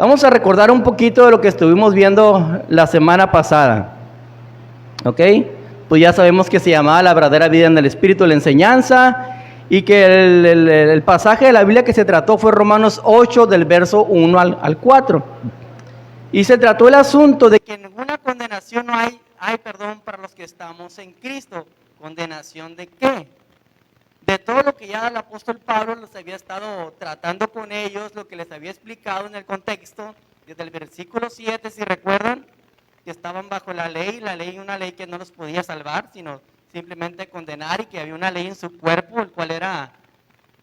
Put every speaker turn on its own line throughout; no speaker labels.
Vamos a recordar un poquito de lo que estuvimos viendo la semana pasada. ¿Ok? Pues ya sabemos que se llamaba la verdadera vida en el Espíritu, la enseñanza, y que el pasaje de la Biblia que se trató fue Romanos 8, del verso 1 al 4. Y se trató el asunto de que ninguna condenación no hay perdón para los que estamos en Cristo. ¿Condenación de qué? De todo lo que ya el apóstol Pablo los había estado tratando con ellos, lo que les había explicado en el contexto, desde el versículo 7, si recuerdan, que estaban bajo la ley, una ley que no los podía salvar, sino simplemente condenar, y que había una ley en su cuerpo, el cual era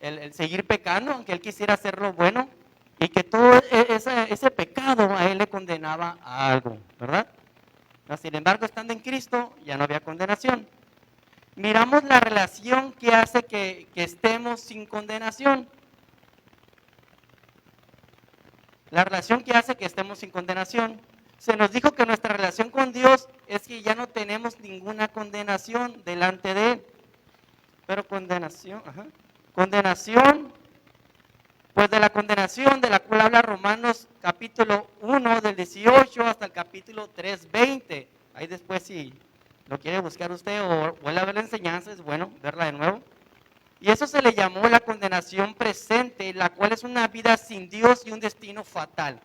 el seguir pecando, aunque él quisiera hacer lo bueno, y que todo ese pecado a él le condenaba a algo, ¿verdad? Sin embargo, estando en Cristo, ya no había condenación. Miramos la relación que hace que estemos sin condenación. La relación que hace que estemos sin condenación. Se nos dijo que nuestra relación con Dios es que ya no tenemos ninguna condenación delante de Él. Pero condenación, condenación, pues de la condenación de la cual habla Romanos capítulo 1 del 18 hasta el capítulo 3, 20. Ahí después si lo quiere buscar usted o vuelve a ver la enseñanza, es bueno verla de nuevo. Y eso se le llamó la condenación presente, la cual es una vida sin Dios y un destino fatal.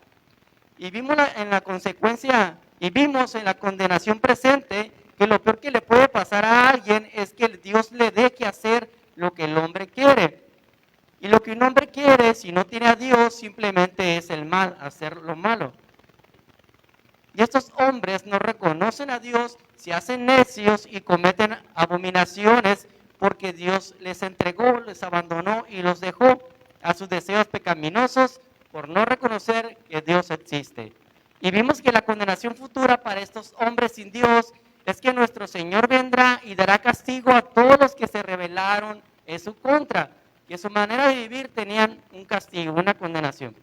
Y vimos en la consecuencia, y vimos en la condenación presente, que lo peor que le puede pasar a alguien es que Dios le deje hacer lo que el hombre quiere. Y lo que un hombre quiere, si no tiene a Dios, simplemente es el mal, hacer lo malo. Y estos hombres no reconocen a Dios, se hacen necios y cometen abominaciones porque Dios les entregó, les abandonó y los dejó a sus deseos pecaminosos por no reconocer que Dios existe. Y vimos que la condenación futura para estos hombres sin Dios es que nuestro Señor vendrá y dará castigo a todos los que se rebelaron en su contra, que su manera de vivir tenían un castigo, una condenación.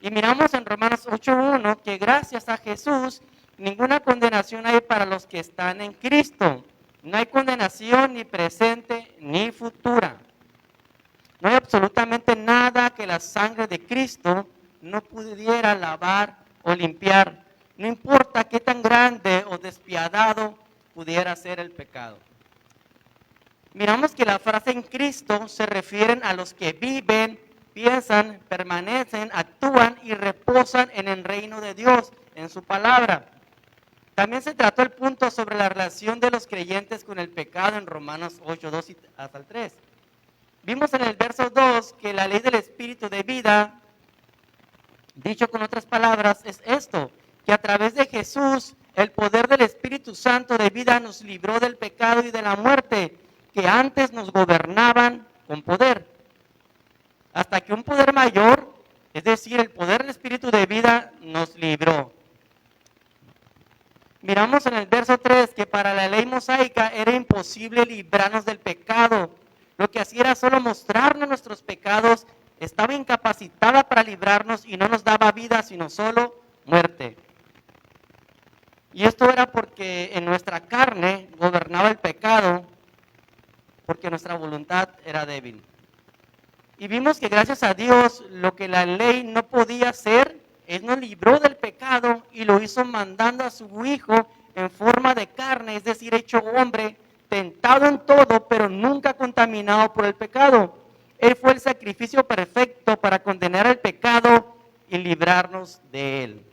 Y miramos en Romanos 8:1 que gracias a Jesús ninguna condenación hay para los que están en Cristo. No hay condenación ni presente ni futura. No hay absolutamente nada que la sangre de Cristo no pudiera lavar o limpiar. No importa qué tan grande o despiadado pudiera ser el pecado. Miramos que la frase en Cristo se refieren a los que viven, piensan, permanecen, actúan y reposan en el reino de Dios, en su palabra. También se trató el punto sobre la relación de los creyentes con el pecado en Romanos 8, 2 hasta el 3. Vimos en el verso 2 que la ley del espíritu de vida, dicho con otras palabras, es esto, que a través de Jesús, el poder del Espíritu Santo de vida nos libró del pecado y de la muerte, que antes nos gobernaban con poder. Hasta que un poder mayor, es decir, el poder del Espíritu de vida, nos libró. Miramos en el verso 3 que para la ley mosaica era imposible librarnos del pecado. Lo que hacía era solo mostrarnos nuestros pecados, estaba incapacitada para librarnos y no nos daba vida, sino solo muerte. Y esto era porque en nuestra carne gobernaba el pecado, porque nuestra voluntad era débil. Y vimos que gracias a Dios lo que la ley no podía hacer, Él nos libró del pecado y lo hizo mandando a su Hijo en forma de carne, es decir, hecho hombre, tentado en todo, pero nunca contaminado por el pecado. Él fue el sacrificio perfecto para condenar el pecado y librarnos de él.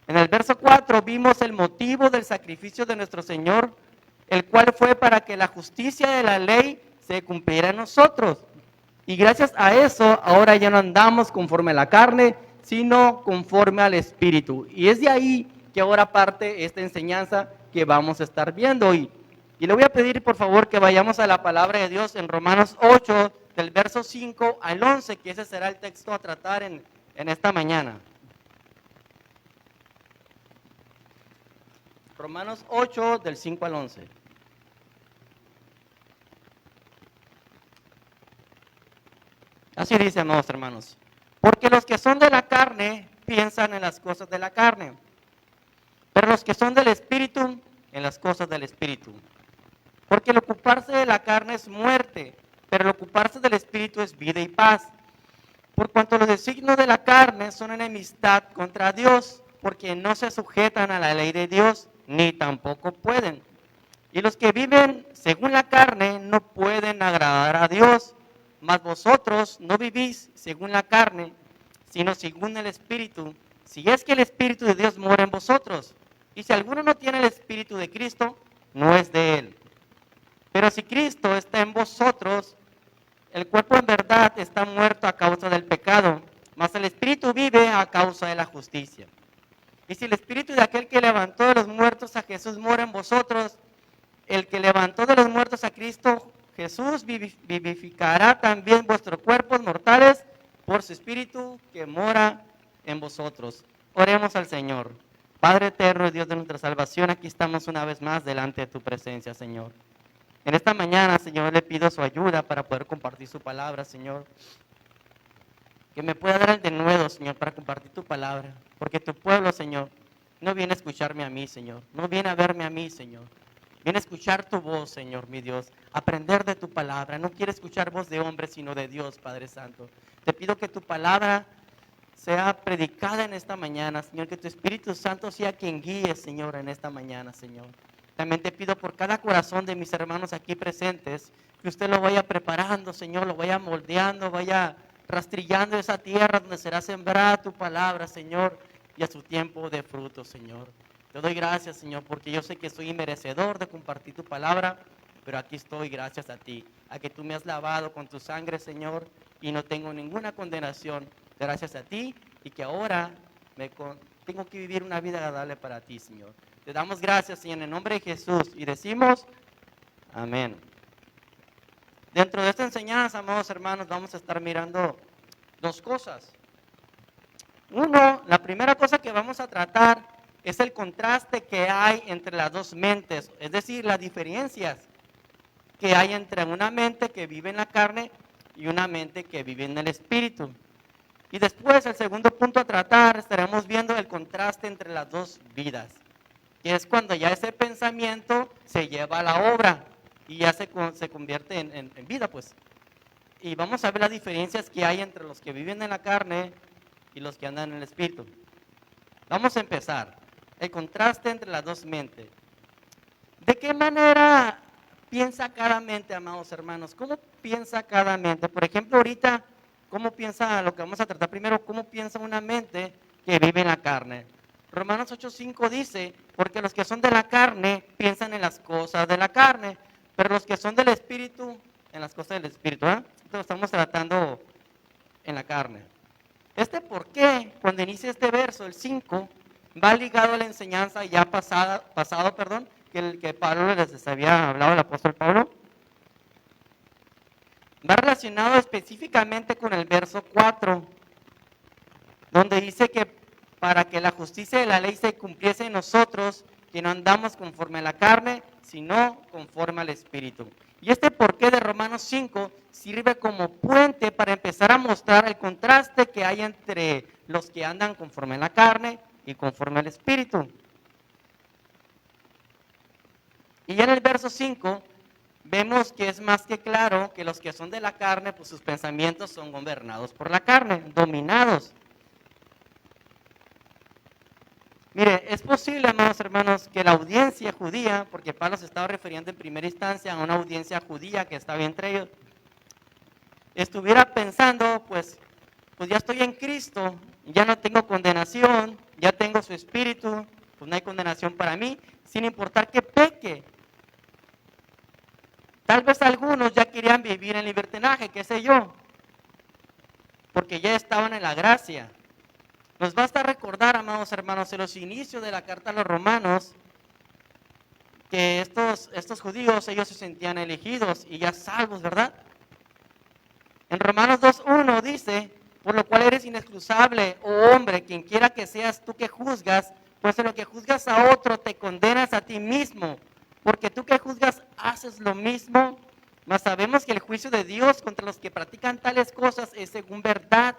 En el verso 4 vimos el motivo del sacrificio de nuestro Señor, el cual fue para que la justicia de la ley se cumpliera en nosotros. Y gracias a eso, ahora ya no andamos conforme a la carne, sino conforme al Espíritu. Y es de ahí que ahora parte esta enseñanza que vamos a estar viendo hoy. Y le voy a pedir, por favor, que vayamos a la palabra de Dios en Romanos 8, del verso 5 al 11, que ese será el texto a tratar en esta mañana. Romanos 8, del 5 al 11. Así dice, amados hermanos. Porque los que son de la carne piensan en las cosas de la carne, pero los que son del Espíritu, en las cosas del Espíritu. Porque el ocuparse de la carne es muerte, pero el ocuparse del Espíritu es vida y paz. Por cuanto los designios de la carne son enemistad contra Dios, porque no se sujetan a la ley de Dios, ni tampoco pueden. Y los que viven según la carne no pueden agradar a Dios, mas vosotros no vivís según la carne, sino según el Espíritu, si es que el Espíritu de Dios mora en vosotros. Y si alguno no tiene el Espíritu de Cristo, no es de él. Pero si Cristo está en vosotros, el cuerpo en verdad está muerto a causa del pecado, mas el Espíritu vive a causa de la justicia. Y si el Espíritu de aquel que levantó de los muertos a Jesús mora en vosotros, el que levantó de los muertos a Cristo Jesús vivificará también vuestros cuerpos mortales por su Espíritu que mora en vosotros. Oremos al Señor. Padre eterno y Dios de nuestra salvación, aquí estamos una vez más delante de tu presencia, Señor. En esta mañana, Señor, le pido su ayuda para poder compartir su palabra, Señor. Que me pueda dar el denuedo, Señor, para compartir tu palabra. Porque tu pueblo, Señor, no viene a escucharme a mí, Señor. No viene a verme a mí, Señor. Viene a escuchar tu voz, Señor, mi Dios. Aprender de tu palabra. No quiere escuchar voz de hombre, sino de Dios, Padre Santo. Te pido que tu palabra sea predicada en esta mañana, Señor. Que tu Espíritu Santo sea quien guíe, Señor, en esta mañana, Señor. También te pido por cada corazón de mis hermanos aquí presentes, que usted lo vaya preparando, Señor, lo vaya moldeando, vaya rastrillando esa tierra donde será sembrada tu palabra, Señor, y a su tiempo de fruto, Señor. Te doy gracias, Señor, porque yo sé que soy merecedor de compartir tu palabra, pero aquí estoy gracias a ti, a que tú me has lavado con tu sangre, Señor, y no tengo ninguna condenación, gracias a ti, y que ahora tengo que vivir una vida agradable para ti, Señor. Te damos gracias, Señor, en el nombre de Jesús, y decimos, amén. Dentro de esta enseñanza, amados hermanos, vamos a estar mirando dos cosas. Uno, la primera cosa que vamos a tratar es el contraste que hay entre las dos mentes, es decir, las diferencias que hay entre una mente que vive en la carne y una mente que vive en el espíritu. Y después, el segundo punto a tratar, estaremos viendo el contraste entre las dos vidas, que es cuando ya ese pensamiento se lleva a la obra y ya se convierte en vida, pues. Y vamos a ver las diferencias que hay entre los que viven en la carne y los que andan en el espíritu. Vamos a empezar. El contraste entre las dos mentes. ¿De qué manera piensa cada mente, amados hermanos? ¿Cómo piensa cada mente? Por ejemplo, ahorita, ¿cómo piensa lo que vamos a tratar primero? ¿Cómo piensa una mente que vive en la carne? Romanos 8:5 dice, porque los que son de la carne piensan en las cosas de la carne, pero los que son del espíritu, en las cosas del espíritu. Entonces estamos tratando en la carne. ¿Por qué? Cuando inicia este verso, el 5, va ligado a la enseñanza ya pasado, que Pablo les había hablado, el apóstol Pablo. Va relacionado específicamente con el verso 4, donde dice que para que la justicia de la ley se cumpliese en nosotros, que no andamos conforme a la carne, sino conforme al Espíritu. Y porqué de Romanos 5 sirve como puente para empezar a mostrar el contraste que hay entre los que andan conforme a la carne y conforme al Espíritu. Y ya en el verso 5 vemos que es más que claro que los que son de la carne, pues sus pensamientos son gobernados por la carne, dominados. Mire, es posible, amados hermanos, que la audiencia judía, porque Pablo se estaba refiriendo en primera instancia a una audiencia judía que estaba entre ellos, estuviera pensando, pues ya estoy en Cristo, ya no tengo condenación, ya tengo su Espíritu, pues no hay condenación para mí, sin importar que peque. Tal vez algunos ya querían vivir en libertinaje, qué sé yo, porque ya estaban en la gracia. Nos basta recordar, amados hermanos, en los inicios de la carta a los romanos, que estos judíos, ellos se sentían elegidos y ya salvos, ¿verdad? En Romanos 2:1 dice, por lo cual eres inexcusable, oh hombre, quien quiera que seas tú que juzgas, pues en lo que juzgas a otro te condenas a ti mismo, porque tú que juzgas haces lo mismo, mas sabemos que el juicio de Dios contra los que practican tales cosas es según verdad.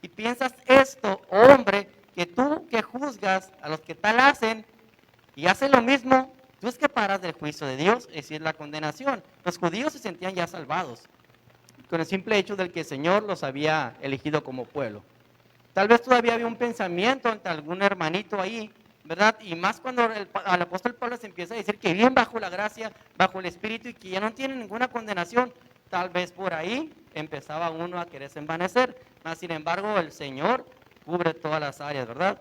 Y piensas esto, oh hombre, que tú que juzgas a los que tal hacen y hacen lo mismo, tú escaparás del juicio de Dios, es decir, la condenación. Los judíos se sentían ya salvados. con el simple hecho del que el Señor los había elegido como pueblo. Tal vez todavía había un pensamiento entre algún hermanito ahí, ¿verdad? Y más cuando al apóstol Pablo se empieza a decir que viven bajo la gracia, bajo el Espíritu y que ya no tienen ninguna condenación, tal vez por ahí empezaba uno a quererse envanecer. Mas, sin embargo, el Señor cubre todas las áreas, ¿verdad?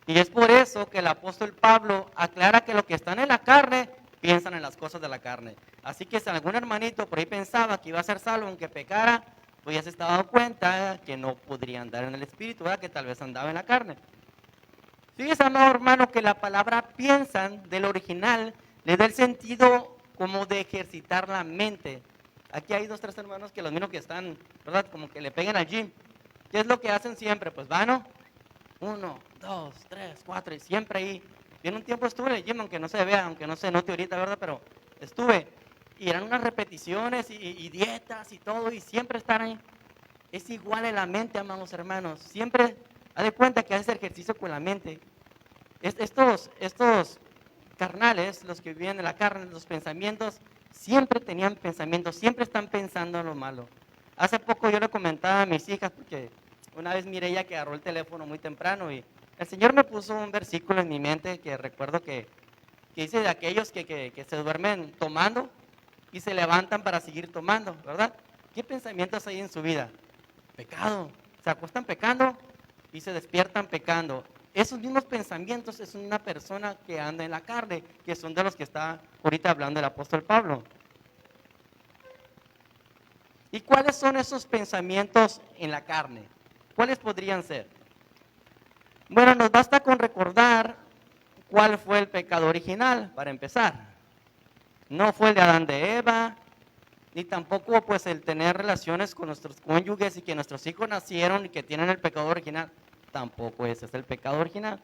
Y es por eso que el apóstol Pablo aclara que los que están en la carne piensan en las cosas de la carne. Así que si algún hermanito por ahí pensaba que iba a ser salvo aunque pecara, pues ya se estaba dando cuenta que no podría andar en el Espíritu, ¿verdad? Que tal vez andaba en la carne. Fíjese, amado hermano, que la palabra piensan del original le da el sentido como de ejercitar la mente. Aquí hay 2, 3 hermanos que los mismos que están, ¿verdad? Como que le pegan al gym. ¿Qué es lo que hacen siempre? Pues van, ¿no? 1, 2, 3, 4 y siempre ahí. Y en un tiempo estuve en el gym, aunque no se vea, aunque no se note ahorita, ¿verdad? Pero estuve. Y eran unas repeticiones y dietas y todo, y siempre están ahí. Es igual en la mente, amados hermanos. Siempre, haz de cuenta que haces ejercicio con la mente. Estos carnales, los que viven en la carne, los pensamientos, siempre tenían pensamientos, siempre están pensando en lo malo. Hace poco yo le comentaba a mis hijas, porque una vez miré ella que agarró el teléfono muy temprano y el Señor me puso un versículo en mi mente que recuerdo que dice de aquellos que se duermen tomando y se levantan para seguir tomando, ¿verdad? ¿Qué pensamientos hay en su vida? Pecado. Se acuestan pecando y se despiertan pecando. Esos mismos pensamientos es una persona que anda en la carne, que son de los que está ahorita hablando el apóstol Pablo. ¿Y cuáles son esos pensamientos en la carne? ¿Cuáles podrían ser? Bueno, nos basta con recordar cuál fue el pecado original, para empezar. No fue el de Adán de Eva, ni tampoco pues el tener relaciones con nuestros cónyuges y que nuestros hijos nacieron y que tienen el pecado original. Tampoco ese es el pecado original.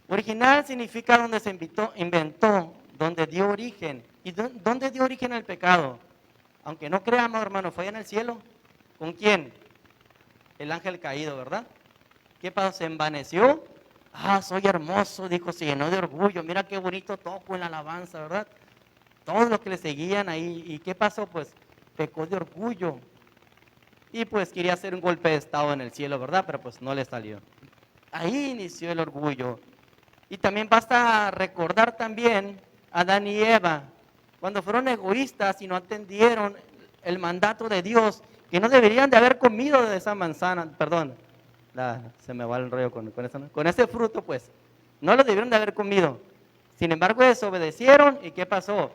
Original significa donde se inventó, donde dio origen. ¿Y dónde dio origen el pecado? Aunque no creamos, hermano, fue en el cielo. ¿Con quién? El ángel caído, ¿verdad? ¿Qué pasó? ¿Se envaneció? Ah, soy hermoso, dijo, se llenó de orgullo. Mira qué bonito toco en la alabanza, ¿verdad? Todos los que le seguían ahí. ¿Y qué pasó? Pues pecó de orgullo. Y pues quería hacer un golpe de estado en el cielo, ¿verdad? Pero pues no le salió. Ahí inició el orgullo. Y también basta recordar también a Adán y Eva, cuando fueron egoístas y no atendieron el mandato de Dios, que no deberían de haber comido de esa manzana, perdón, se me va el rollo con eso, ¿no? Con ese fruto, pues, no lo debieron de haber comido. Sin embargo, desobedecieron y ¿qué pasó?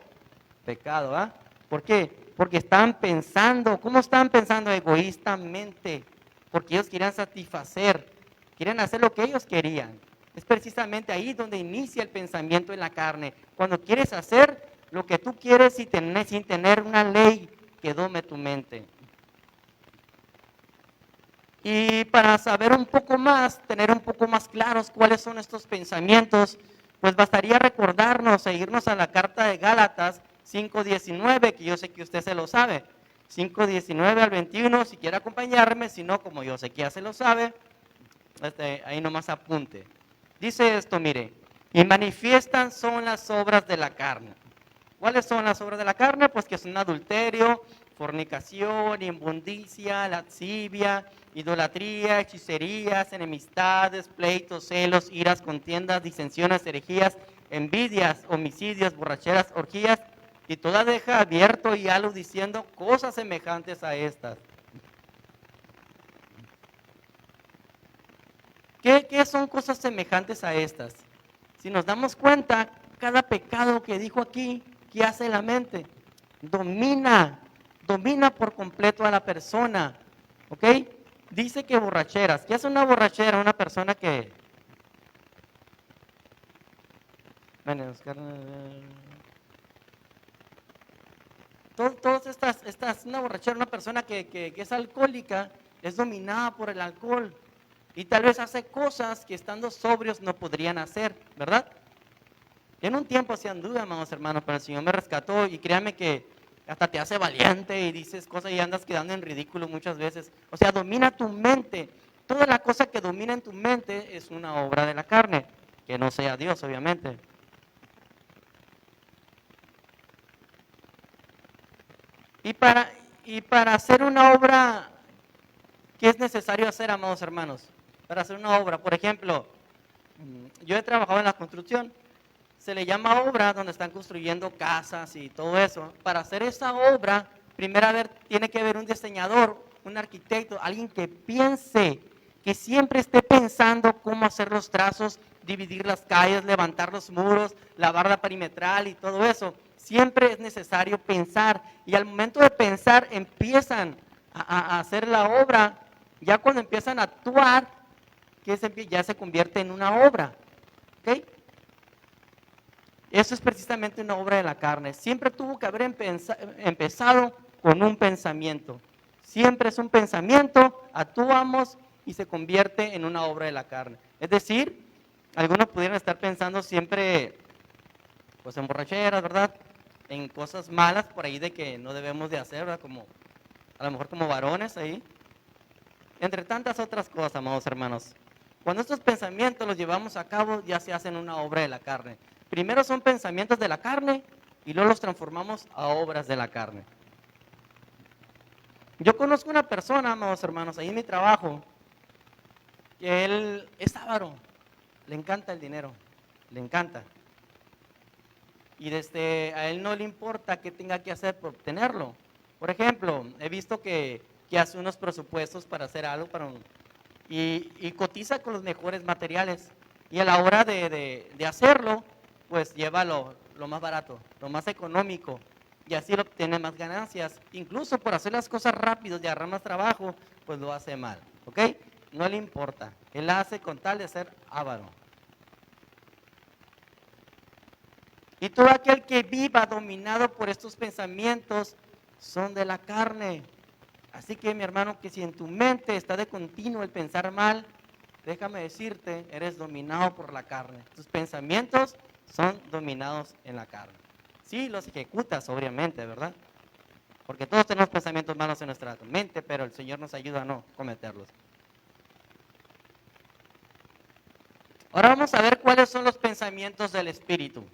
Pecado, ¿ah? ¿Por qué? Porque estaban pensando, ¿cómo estaban pensando? Egoístamente, porque ellos querían satisfacer, querían hacer lo que ellos querían. Es precisamente ahí donde inicia el pensamiento en la carne, cuando quieres hacer lo que tú quieres sin tener una ley que dome tu mente. Y para saber un poco más, tener un poco más claros cuáles son estos pensamientos, pues bastaría recordarnos e irnos a la carta de Gálatas 5:19, que yo sé que usted se lo sabe. 5:19 al 21, si quiere acompañarme, si no, como yo sé que ya se lo sabe, ahí nomás apunte. Dice esto, mire, y manifiestan son las obras de la carne. ¿Cuáles son las obras de la carne? Pues que son adulterio, fornicación, inmundicia, lascivia, idolatría, hechicerías, enemistades, pleitos, celos, iras, contiendas, disensiones, herejías, envidias, homicidios, borracheras, orgías, y toda deja abierto y halo diciendo cosas semejantes a estas. ¿Qué son cosas semejantes a estas? Si nos damos cuenta, cada pecado que dijo aquí, ¿qué hace la mente? Domina por completo a la persona, ¿ok? Dice que borracheras. ¿Qué hace una borrachera? Una persona que... Todas una borrachera, una persona que es alcohólica, es dominada por el alcohol. Y tal vez hace cosas que estando sobrios no podrían hacer, ¿verdad? En un tiempo se anduve, amados hermanos, pero el Señor me rescató y créanme que hasta te hace valiente y dices cosas y andas quedando en ridículo muchas veces. O sea, domina tu mente. Toda la cosa que domina en tu mente es una obra de la carne, que no sea Dios, obviamente. Y para, y para hacer una obra, ¿qué es necesario hacer, amados hermanos? Para hacer una obra, por ejemplo, yo he trabajado en la construcción, se le llama obra donde están construyendo casas y todo eso. Para hacer esa obra, primero tiene que haber un diseñador, un arquitecto, alguien que piense, que siempre esté pensando cómo hacer los trazos, dividir las calles, levantar los muros, la barra perimetral y todo eso. Siempre es necesario pensar y al momento de pensar empiezan a hacer la obra. Ya cuando empiezan a actuar, ya se convierte en una obra. ¿Ok? Eso es precisamente una obra de la carne. Siempre tuvo que haber empezado con un pensamiento. Siempre es un pensamiento, actuamos y se convierte en una obra de la carne. Es decir, algunos pudieran estar pensando siempre pues en borracheras, ¿verdad? En cosas malas por ahí de que no debemos de hacer, ¿verdad? Como, a lo mejor como varones ahí. Entre tantas otras cosas, amados hermanos. Cuando estos pensamientos los llevamos a cabo, ya se hacen una obra de la carne. Primero son pensamientos de la carne y luego los transformamos a obras de la carne. Yo conozco una persona, amados hermanos, ahí en mi trabajo, que él es avaro, le encanta el dinero, le encanta. Y desde a él no le importa qué tenga que hacer por obtenerlo. Por ejemplo, he visto que hace unos presupuestos para hacer algo, y cotiza con los mejores materiales. Y a la hora de hacerlo, pues lleva lo más barato, lo más económico. Y así obtiene más ganancias. Incluso por hacer las cosas rápido y agarrar más trabajo, pues lo hace mal. ¿Ok? No le importa. Él hace con tal de ser avaro. Y todo aquel que viva dominado por estos pensamientos son de la carne. Así que mi hermano, que si en tu mente está de continuo el pensar mal, déjame decirte, eres dominado por la carne. Tus pensamientos son dominados en la carne. Sí, los ejecutas, obviamente, ¿verdad? Porque todos tenemos pensamientos malos en nuestra mente, pero el Señor nos ayuda a no cometerlos. Ahora vamos a ver cuáles son los pensamientos del Espíritu.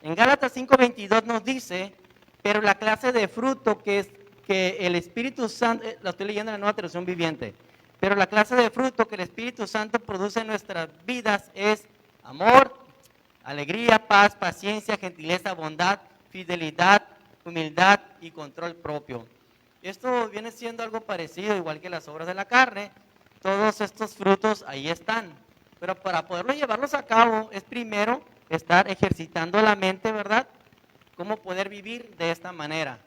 En Gálatas 5:22 nos dice, pero la clase de fruto que el Espíritu Santo, lo estoy leyendo en la Nueva Traducción Viviente, pero la clase de fruto que el Espíritu Santo produce en nuestras vidas es amor, alegría, paz, paciencia, gentileza, bondad, fidelidad, humildad y control propio. Esto viene siendo algo parecido, igual que las obras de la carne. Todos estos frutos ahí están. Pero para poderlos llevarlos a cabo es primero estar ejercitando la mente, ¿verdad? Cómo poder vivir de esta manera.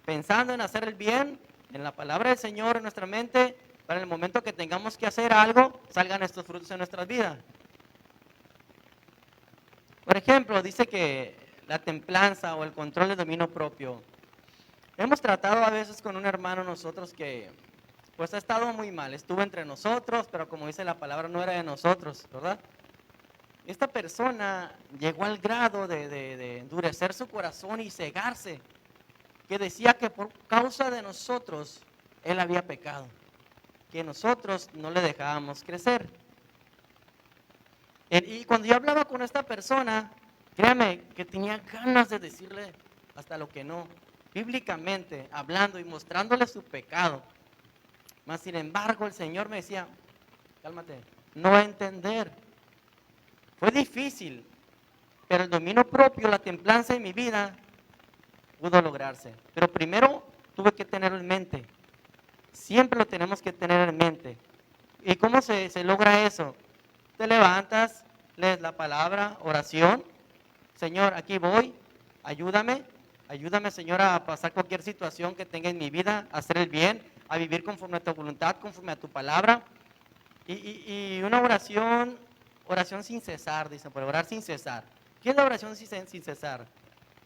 Pensando en hacer el bien, en la palabra del Señor en nuestra mente, para el momento que tengamos que hacer algo, salgan estos frutos en nuestras vidas. Por ejemplo, dice que la templanza o el control del dominio propio. Hemos tratado a veces con un hermano nosotros que pues ha estado muy mal, estuvo entre nosotros, pero como dice la palabra, no era de nosotros, ¿verdad? Esta persona llegó al grado de endurecer su corazón y cegarse, que decía que por causa de nosotros él había pecado, que nosotros no le dejábamos crecer. Y cuando yo hablaba con esta persona, créame que tenía ganas de decirle hasta lo que no, bíblicamente, hablando y mostrándole su pecado. Mas sin embargo el Señor me decía, cálmate, no va a entender. Fue difícil, pero el dominio propio, la templanza en mi vida pudo lograrse. Pero primero tuve que tenerlo en mente. Siempre lo tenemos que tener en mente. ¿Y cómo se logra eso? Te levantas, lees la palabra, oración. Señor, aquí voy, ayúdame. Ayúdame, Señor, a pasar cualquier situación que tenga en mi vida, a hacer el bien, a vivir conforme a tu voluntad, conforme a tu palabra. Y una oración sin cesar, dice, por orar sin cesar. ¿Qué es la oración sin cesar?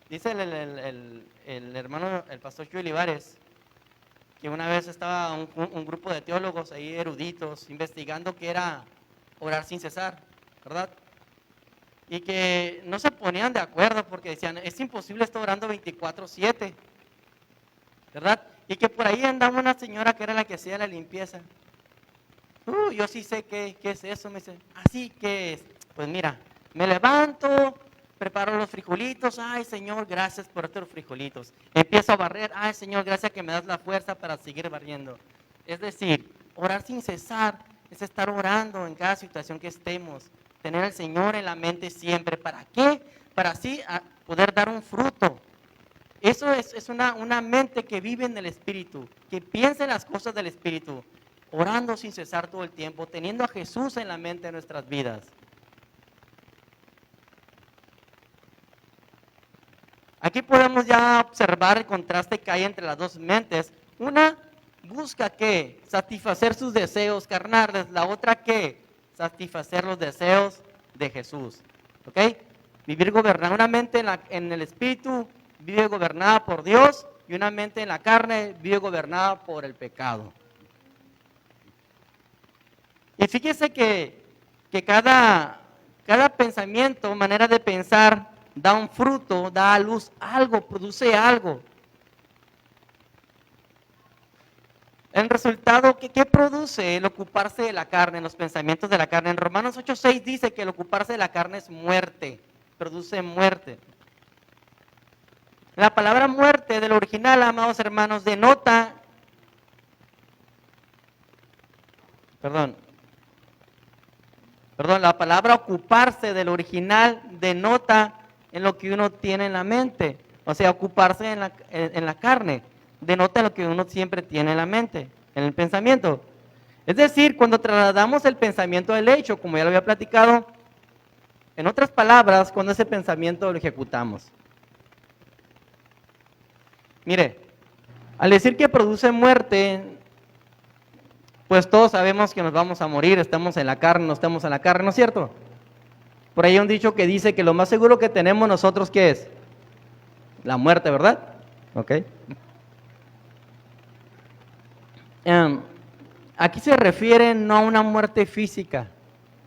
Dice el hermano, el pastor Chuy Olivares, que una vez estaba un grupo de teólogos ahí eruditos investigando qué era orar sin cesar, ¿verdad? Y que no se ponían de acuerdo porque decían, es imposible estar orando 24/7, ¿verdad? Y que por ahí andaba una señora que era la que hacía la limpieza. Yo sí sé qué es eso, me dice, así que es. Pues mira, me levanto, preparo los frijolitos, ay Señor, gracias por estos frijolitos. Empiezo a barrer, ay Señor, gracias que me das la fuerza para seguir barriendo. Es decir, orar sin cesar es estar orando en cada situación que estemos, tener al Señor en la mente siempre. ¿Para qué? Para así poder dar un fruto. Eso es una mente que vive en el Espíritu, que piensa en las cosas del Espíritu, orando sin cesar todo el tiempo, teniendo a Jesús en la mente de nuestras vidas. Aquí podemos ya observar el contraste que hay entre las dos mentes. Una busca ¿qué? Satisfacer sus deseos carnales, la otra ¿qué? Satisfacer los deseos de Jesús. ¿Ok? Vivir gobernada, una mente en el Espíritu vive gobernada por Dios y una mente en la carne vive gobernada por el pecado. Y fíjese que cada pensamiento, manera de pensar, da un fruto, da a luz algo, produce algo. El resultado, ¿qué produce el ocuparse de la carne, los pensamientos de la carne? En Romanos 8:6 dice que el ocuparse de la carne es muerte, produce muerte. La palabra muerte del original, amados hermanos, denota, la palabra ocuparse del original denota en lo que uno tiene en la mente. O sea, ocuparse en la carne denota lo que uno siempre tiene en la mente, en el pensamiento. Es decir, cuando trasladamos el pensamiento al hecho, como ya lo había platicado, en otras palabras, cuando ese pensamiento lo ejecutamos. Mire, al decir que produce muerte, pues todos sabemos que nos vamos a morir, estamos en la carne, no estamos en la carne, ¿no es cierto? Por ahí hay un dicho que dice que lo más seguro que tenemos nosotros, ¿qué es? La muerte, ¿verdad? Ok. Aquí se refiere no a una muerte física,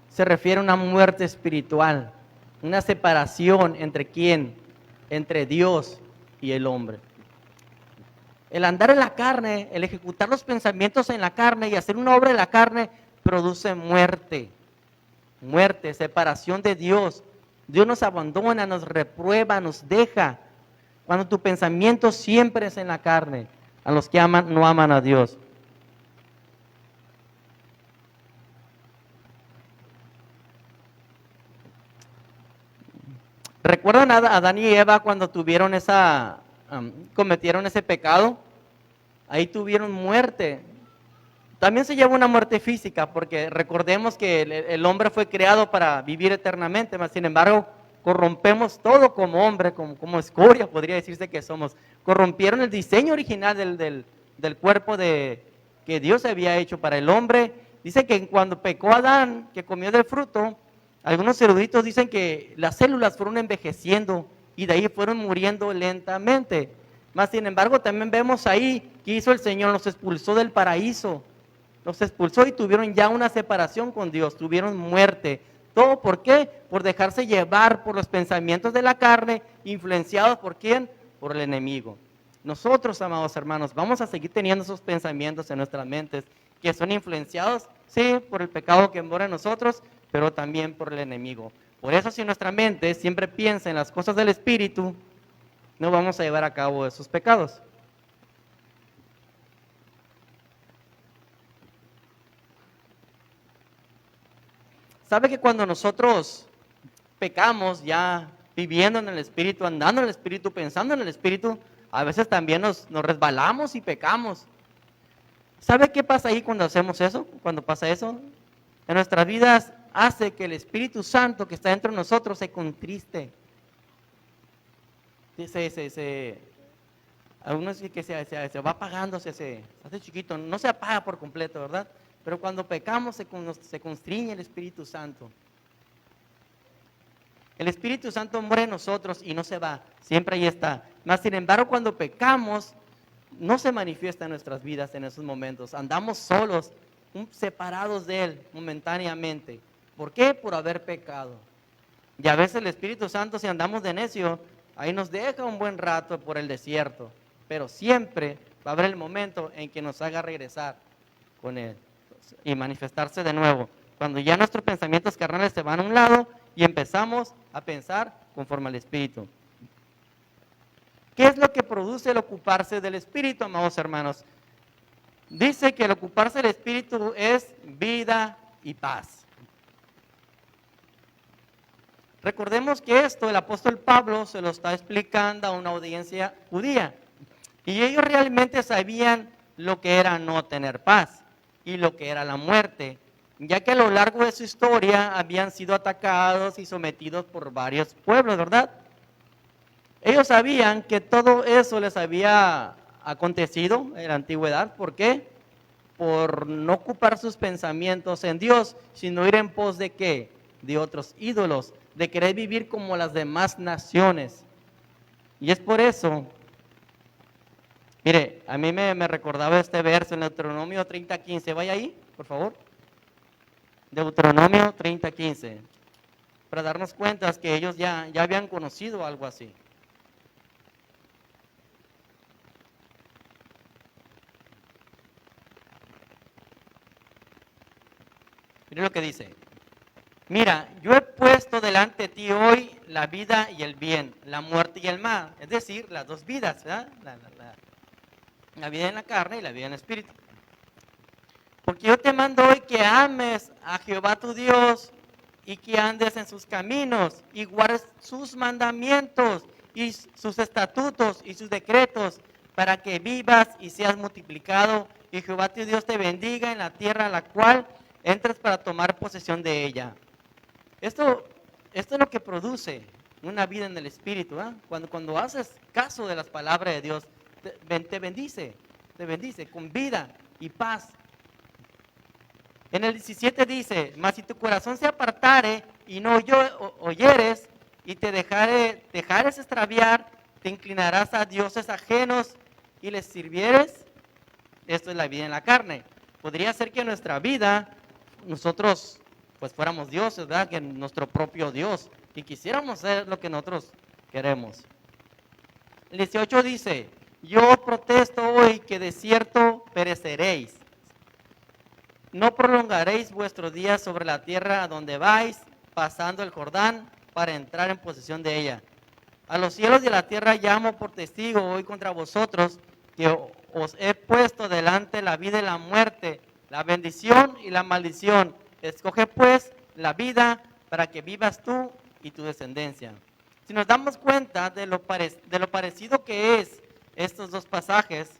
se refiere a una muerte espiritual, una separación entre quién, entre Dios y el hombre. El andar en la carne, el ejecutar los pensamientos en la carne y hacer una obra en la carne produce muerte. Muerte, separación de Dios. Dios nos abandona, nos reprueba, nos deja. Cuando tu pensamiento siempre es en la carne, a los que aman, no aman a Dios. ¿Recuerdan a Adán y Eva cuando tuvieron cometieron ese pecado? Ahí tuvieron muerte. También se lleva una muerte física, porque recordemos que el hombre fue creado para vivir eternamente, mas sin embargo, corrompemos todo como hombre, como escoria, podría decirse que somos. Corrompieron el diseño original del cuerpo que Dios había hecho para el hombre. Dice que cuando pecó Adán, que comió del fruto, algunos eruditos dicen que las células fueron envejeciendo y de ahí fueron muriendo lentamente. Mas sin embargo, también vemos ahí que hizo el Señor, los expulsó del paraíso. Los expulsó y tuvieron ya una separación con Dios, tuvieron muerte. ¿Todo por qué? Por dejarse llevar por los pensamientos de la carne, influenciados ¿por quién? Por el enemigo. Nosotros, amados hermanos, vamos a seguir teniendo esos pensamientos en nuestras mentes, que son influenciados, sí, por el pecado que mora en nosotros, pero también por el enemigo. Por eso, si nuestra mente siempre piensa en las cosas del Espíritu, no vamos a llevar a cabo esos pecados. ¿Sabe que cuando nosotros pecamos ya viviendo en el Espíritu, andando en el Espíritu, pensando en el Espíritu, a veces también nos resbalamos y pecamos? ¿Sabe qué pasa ahí cuando hacemos eso? Cuando pasa eso, en nuestras vidas hace que el Espíritu Santo que está dentro de nosotros se contriste. Algunos que se va apagando, se hace chiquito, no se apaga por completo, ¿verdad? Pero cuando pecamos se constriñe el Espíritu Santo. El Espíritu Santo muere en nosotros y no se va, siempre ahí está. Mas sin embargo, cuando pecamos, no se manifiesta en nuestras vidas en esos momentos. Andamos solos, separados de Él momentáneamente. ¿Por qué? Por haber pecado. Y a veces el Espíritu Santo, si andamos de necio, ahí nos deja un buen rato por el desierto. Pero siempre va a haber el momento en que nos haga regresar con Él y manifestarse de nuevo. Cuando ya nuestros pensamientos carnales se van a un lado y empezamos a pensar conforme al Espíritu. ¿Qué es lo que produce el ocuparse del Espíritu, amados hermanos? Dice que el ocuparse del Espíritu es vida y paz. Recordemos que esto el apóstol Pablo se lo está explicando a una audiencia judía. Y ellos realmente sabían lo que era no tener paz y lo que era la muerte, ya que a lo largo de su historia habían sido atacados y sometidos por varios pueblos, ¿verdad? Ellos sabían que todo eso les había acontecido en la antigüedad. ¿Por qué? Por no ocupar sus pensamientos en Dios, sino ir en pos de ¿qué? De otros ídolos, de querer vivir como las demás naciones. Y es por eso, mire, a mí me recordaba este verso en Deuteronomio 30:15. Vaya ahí, por favor. Deuteronomio 30:15. Para darnos cuenta que ellos ya habían conocido algo así. Miren lo que dice. Mira, yo he puesto delante de ti hoy la vida y el bien, la muerte y el mal. Es decir, las dos vidas, ¿verdad? La vida en la carne y la vida en el espíritu. Porque yo te mando hoy que ames a Jehová tu Dios y que andes en sus caminos y guardes sus mandamientos y sus estatutos y sus decretos para que vivas y seas multiplicado y Jehová tu Dios te bendiga en la tierra a la cual entres para tomar posesión de ella. Esto es lo que produce una vida en el Espíritu. Cuando haces caso de las palabras de Dios, te bendice con vida y paz. En el 17 dice, mas si tu corazón se apartare y no oyeres y te dejares extraviar, te inclinarás a dioses ajenos y les sirvieres. Esto es la vida en la carne. Podría ser que en nuestra vida nosotros pues fuéramos dioses, ¿verdad? Que nuestro propio Dios y quisiéramos ser lo que nosotros queremos. El 18 dice, yo protesto hoy que de cierto pereceréis. No prolongaréis vuestros días sobre la tierra a donde vais, pasando el Jordán para entrar en posesión de ella. A los cielos y a la tierra llamo por testigo hoy contra vosotros que os he puesto delante la vida y la muerte, la bendición y la maldición. Escoge pues la vida para que vivas tú y tu descendencia. Si nos damos cuenta de lo parecido que es estos dos pasajes,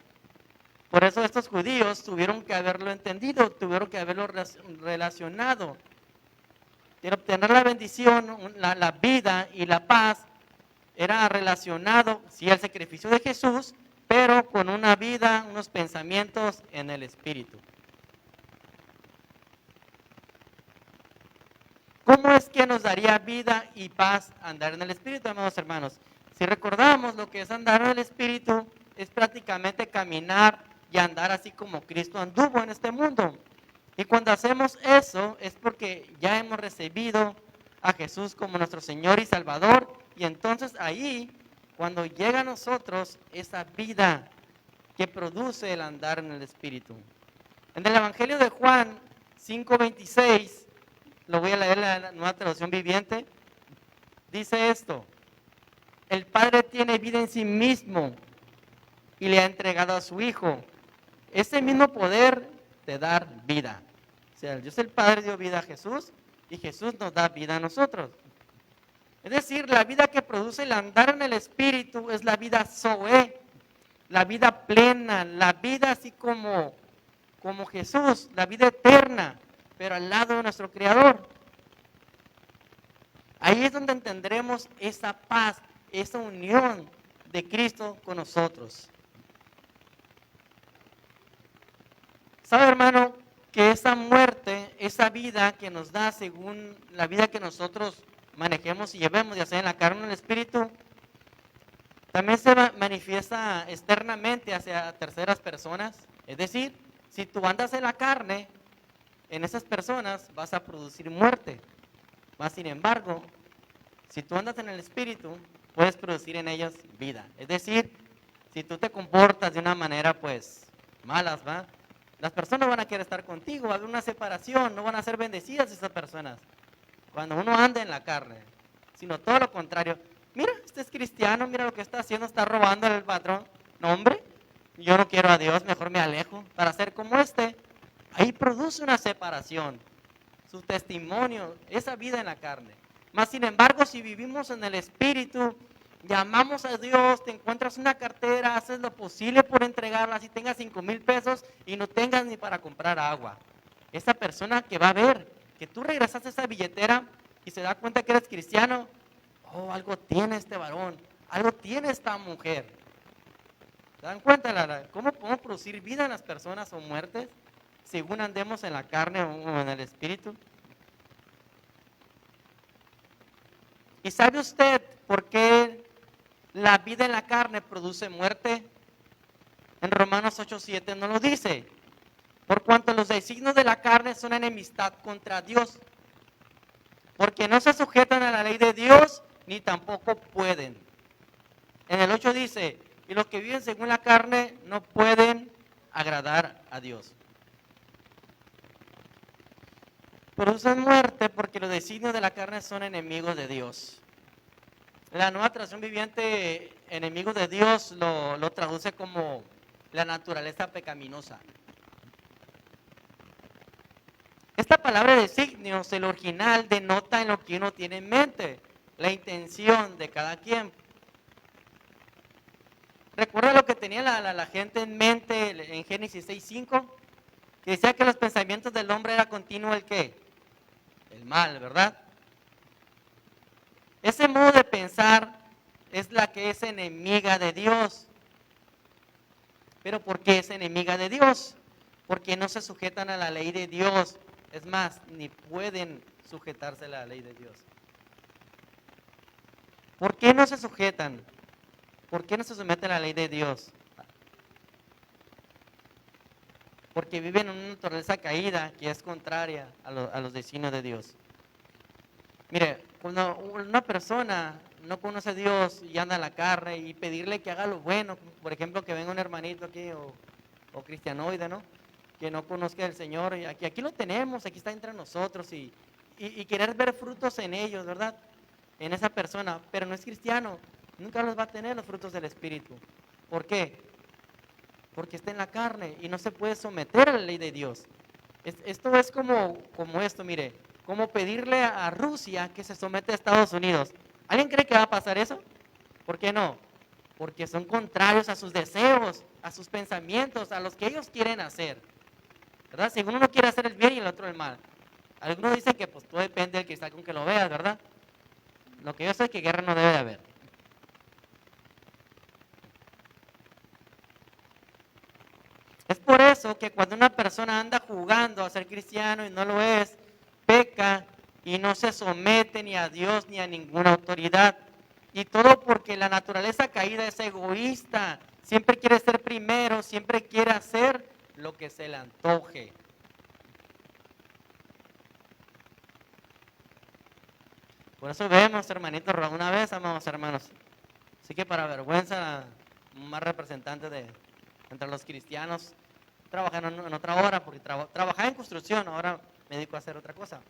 por eso estos judíos tuvieron que haberlo entendido, tuvieron que haberlo relacionado. Y obtener la bendición, la vida y la paz era relacionado, sí, al sacrificio de Jesús, pero con una vida, unos pensamientos en el Espíritu. ¿Cómo es que nos daría vida y paz andar en el Espíritu, amados hermanos? Si recordamos lo que es andar en el Espíritu, es prácticamente caminar y andar así como Cristo anduvo en este mundo. Y cuando hacemos eso es porque ya hemos recibido a Jesús como nuestro Señor y Salvador. Y entonces ahí, cuando llega a nosotros esa vida que produce el andar en el Espíritu. En el Evangelio de Juan 5:26, lo voy a leer en la Nueva Traducción Viviente, dice esto: el Padre tiene vida en sí mismo y le ha entregado a su Hijo ese mismo poder de dar vida. O sea, Dios el Padre dio vida a Jesús y Jesús nos da vida a nosotros. Es decir, la vida que produce el andar en el Espíritu es la vida Zoe, la vida plena, la vida así como Jesús, la vida eterna, pero al lado de nuestro Creador. Ahí es donde tendremos esa paz, esa unión de Cristo con nosotros. ¿Sabe, hermano, que esa muerte, esa vida que nos da según la vida que nosotros manejemos y llevemos, ya sea en la carne o en el espíritu, también se manifiesta externamente hacia terceras personas? Es decir, si tú andas en la carne, en esas personas vas a producir muerte. Más sin embargo, si tú andas en el espíritu, puedes producir en ellas vida. Es decir, si tú te comportas de una manera pues malas, ¿va? Las personas van a querer estar contigo, va a haber una separación, no van a ser bendecidas esas personas. Cuando uno anda en la carne. sino todo lo contrario. Mira, este es cristiano, mira lo que está haciendo, está robando al patrón. No, hombre, yo no quiero a Dios, mejor me alejo para ser como este. Ahí produce una separación, su testimonio, esa vida en la carne. Mas sin embargo, si vivimos en el Espíritu, llamamos a Dios, te encuentras una cartera, haces lo posible por entregarla, si tengas 5,000 pesos y no tengas ni para comprar agua. Esa persona que va a ver que tú regresaste esa billetera y se da cuenta que eres cristiano, oh, algo tiene este varón, algo tiene esta mujer. ¿Se dan cuenta cómo podemos producir vida en las personas o muertes según andemos en la carne o en el Espíritu? ¿Y sabe usted por qué la vida en la carne produce muerte? En Romanos 8:7 nos lo dice. Por cuanto los designios de la carne son enemistad contra Dios, porque no se sujetan a la ley de Dios, ni tampoco pueden. En el 8 dice, y los que viven según la carne no pueden agradar a Dios. Producen muerte porque los designios de la carne son enemigos de Dios. La Nueva Traducción Viviente, enemigos de Dios, lo traduce como la naturaleza pecaminosa. Esta palabra designios, el original, denota en lo que uno tiene en mente, la intención de cada quien. ¿Recuerda lo que tenía la gente en mente en Génesis 6:5? Que decía que los pensamientos del hombre era continuo el ¿qué? El mal, ¿verdad? Ese modo de pensar es la que es enemiga de Dios. ¿Pero por qué es enemiga de Dios? Porque no se sujetan a la ley de Dios. Es más, ni pueden sujetarse a la ley de Dios. ¿Por qué no se sujetan? ¿Por qué no se someten a la ley de Dios? Porque viven en una naturaleza caída que es contraria a los designios de Dios. Mire, cuando una persona no conoce a Dios y anda en la carne y pedirle que haga lo bueno, por ejemplo, que venga un hermanito aquí o cristianoide, ¿no? Que no conozca al Señor, y aquí lo tenemos, aquí está entre nosotros y querer ver frutos en ellos, ¿verdad? En esa persona, pero no es cristiano, nunca los va a tener los frutos del Espíritu. ¿Por qué? Porque está en la carne y no se puede someter a la ley de Dios. Esto es como esto, mire, como pedirle a Rusia que se someta a Estados Unidos. ¿Alguien cree que va a pasar eso? ¿Por qué no? Porque son contrarios a sus deseos, a sus pensamientos, a los que ellos quieren hacer. ¿Verdad? Si uno quiere hacer el bien y el otro el mal. Algunos dicen que pues todo depende del que está con que lo veas, ¿verdad? Lo que yo sé es que guerra no debe de haber. Es por eso que cuando una persona anda jugando a ser cristiano y no lo es, peca y no se somete ni a Dios ni a ninguna autoridad. Y todo porque la naturaleza caída es egoísta, siempre quiere ser primero, siempre quiere hacer lo que se le antoje. Por eso vemos, hermanitos, una vez, amados hermanos. Así que para vergüenza, más representantes de entre los cristianos, trabajan en otra hora, porque trabajaba en construcción, ahora me dedico a hacer otra cosa.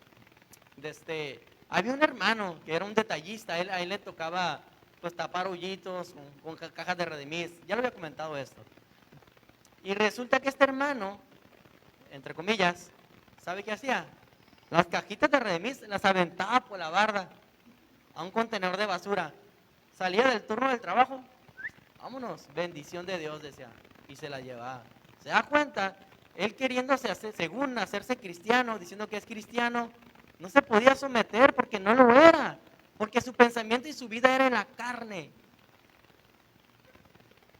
Había un hermano que era un detallista, a él le tocaba pues tapar hoyitos con cajas de Redimís, ya lo había comentado esto. Y resulta que este hermano, entre comillas, ¿sabe qué hacía? Las cajitas de Redimís las aventaba por la barda a un contenedor de basura. Salía del turno del trabajo, vámonos, bendición de Dios, decía, y se la llevaba. ¿Se da cuenta? Él queriéndose hacer, según hacerse cristiano, diciendo que es cristiano, no se podía someter porque no lo era, porque su pensamiento y su vida era en la carne.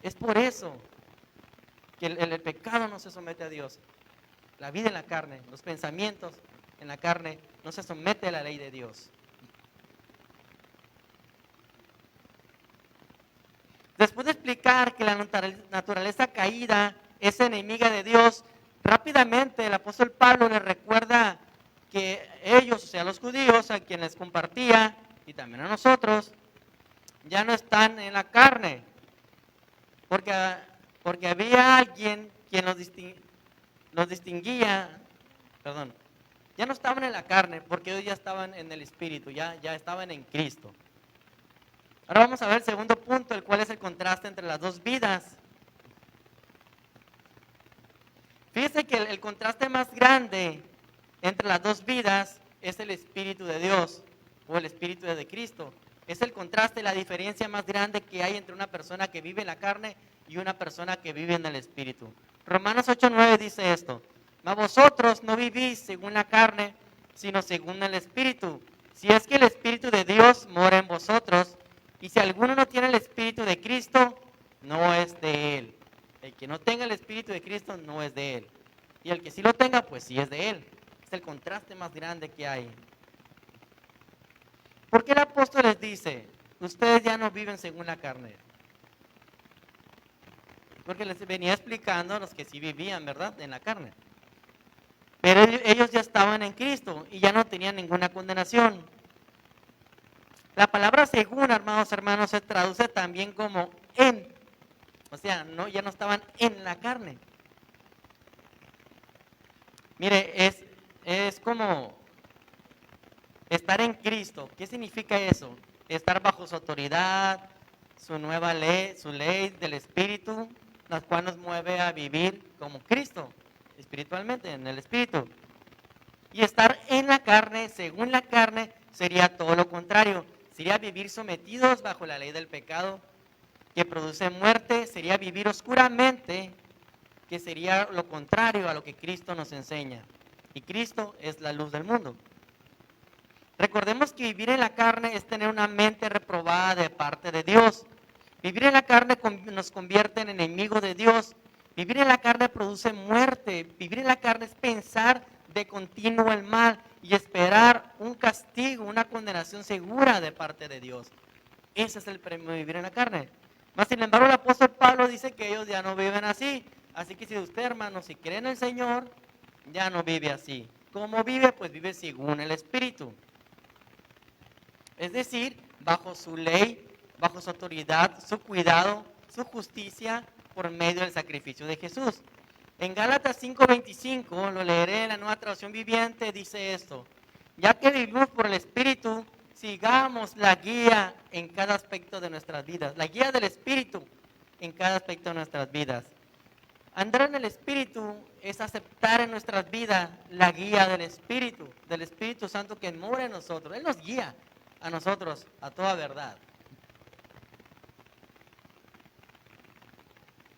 Es por eso que el pecado no se somete a Dios. La vida en la carne, los pensamientos en la carne, no se somete a la ley de Dios. Después de explicar que la naturaleza caída es enemiga de Dios, rápidamente el apóstol Pablo les recuerda que ellos, o sea, los judíos, a quienes compartía, y también a nosotros, ya no están en la carne, porque había alguien quien los distinguía, perdón, Ya no estaban en la carne, porque ellos ya estaban en el Espíritu, ya estaban en Cristo. Ahora vamos a ver el segundo punto, el cual es el contraste entre las dos vidas. Fíjese que el contraste más grande entre las dos vidas es el Espíritu de Dios o el Espíritu de Cristo. Es el contraste, la diferencia más grande que hay entre una persona que vive en la carne y una persona que vive en el Espíritu. Romanos 8:9 dice esto: mas vosotros no vivís según la carne, sino según el Espíritu. Si es que el Espíritu de Dios mora en vosotros, y si alguno no tiene el Espíritu de Cristo, no es de él. El que no tenga el Espíritu de Cristo no es de él. Y el que sí lo tenga, pues sí es de él. Es el contraste más grande que hay. ¿Por qué el apóstol les dice, ustedes ya no viven según la carne? Porque les venía explicando a los que sí vivían, ¿verdad?, en la carne. Pero ellos ya estaban en Cristo y ya no tenían ninguna condenación. La palabra según, hermanos, se traduce también como en. O sea, ya no estaban en la carne. Mire, es como estar en Cristo. ¿Qué significa eso? Estar bajo su autoridad, su nueva ley, su ley del Espíritu, la cual nos mueve a vivir como Cristo, espiritualmente, en el Espíritu. Y estar en la carne, según la carne, sería todo lo contrario. Sería vivir sometidos bajo la ley del pecado, que produce muerte. Sería vivir oscuramente, que sería lo contrario a lo que Cristo nos enseña. Y Cristo es la luz del mundo. Recordemos que vivir en la carne es tener una mente reprobada de parte de Dios. Vivir en la carne nos convierte en enemigos de Dios. Vivir en la carne produce muerte. Vivir en la carne es pensar de continuo el mal y esperar un castigo, una condenación segura de parte de Dios. Ese es el premio de vivir en la carne. Mas, sin embargo, el apóstol Pablo dice que ellos ya no viven así. Así que si usted, hermano, si cree en el Señor, ya no vive así. ¿Cómo vive? Pues vive según el Espíritu. Es decir, bajo su ley, bajo su autoridad, su cuidado, su justicia, por medio del sacrificio de Jesús. En Gálatas 5:25, lo leeré en la Nueva Traducción Viviente, dice esto: ya que vivimos por el Espíritu, sigamos la guía en cada aspecto de nuestras vidas, la guía del Espíritu en cada aspecto de nuestras vidas. Andar en el Espíritu es aceptar en nuestras vidas la guía del Espíritu Santo que mora en nosotros. Él nos guía a nosotros a toda verdad.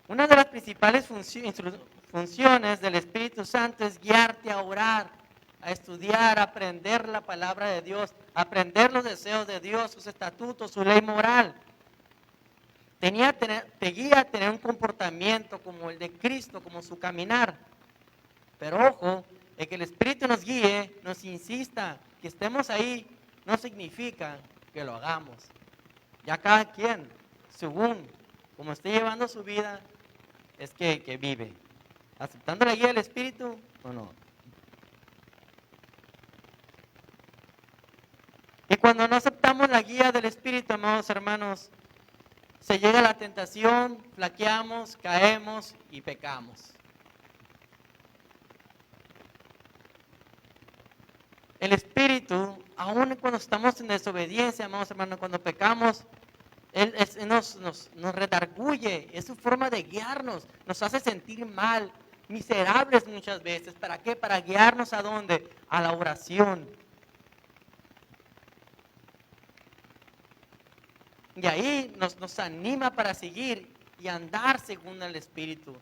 Una de las principales funciones del Espíritu Santo es guiarte a orar, a estudiar, a aprender la palabra de Dios, a aprender los deseos de Dios, sus estatutos, su ley moral. Te guía a tener un comportamiento como el de Cristo, como su caminar. Pero ojo, el que el Espíritu nos guíe, nos insista, que estemos ahí, no significa que lo hagamos. Ya cada quien, según como esté llevando su vida, es que vive. ¿Aceptando la guía del Espíritu o no? Y cuando no aceptamos la guía del Espíritu, amados hermanos, se llega a la tentación, flaqueamos, caemos y pecamos. El Espíritu, aun cuando estamos en desobediencia, amados hermanos, cuando pecamos, Él nos redarguye, es su forma de guiarnos, nos hace sentir mal, miserables muchas veces. ¿Para qué? Para guiarnos ¿a dónde? A la oración. Y ahí nos anima para seguir y andar según el Espíritu.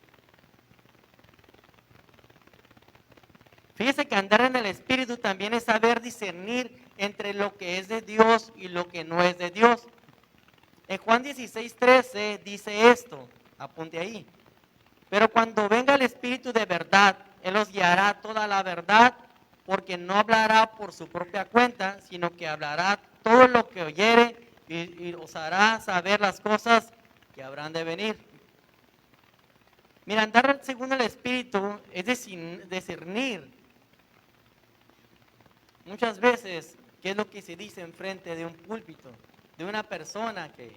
Fíjese que andar en el Espíritu también es saber discernir entre lo que es de Dios y lo que no es de Dios. En Juan 16:13 dice esto, apunte ahí: pero cuando venga el Espíritu de verdad, Él os guiará toda la verdad, porque no hablará por su propia cuenta, sino que hablará todo lo que oyere y os hará saber las cosas que habrán de venir. Mira, andar según el Espíritu es discernir muchas veces qué es lo que se dice enfrente de un púlpito, de una persona que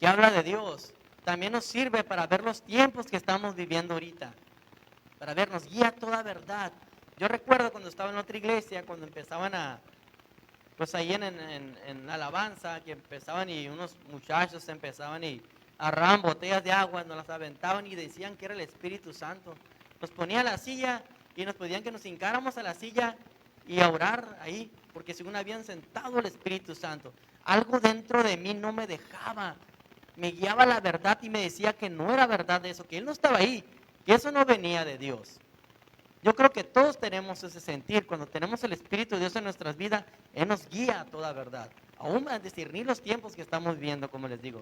habla de Dios. También nos sirve para ver los tiempos que estamos viviendo ahorita. para ver, nos guía a toda verdad. Yo recuerdo cuando estaba en otra iglesia, cuando empezaban pues ahí en alabanza, que empezaban y unos muchachos empezaban y agarraban botellas de agua, nos las aventaban y decían que era el Espíritu Santo. Nos ponían a la silla y nos pedían que nos hincáramos a la silla y a orar ahí, porque según habían sentado el Espíritu Santo. Algo dentro de mí no me dejaba, me guiaba la verdad y me decía que no era verdad eso, que Él no estaba ahí, que eso no venía de Dios. Yo creo que todos tenemos ese sentir, cuando tenemos el Espíritu de Dios en nuestras vidas, Él nos guía a toda verdad, aún a discernir los tiempos que estamos viviendo, como les digo.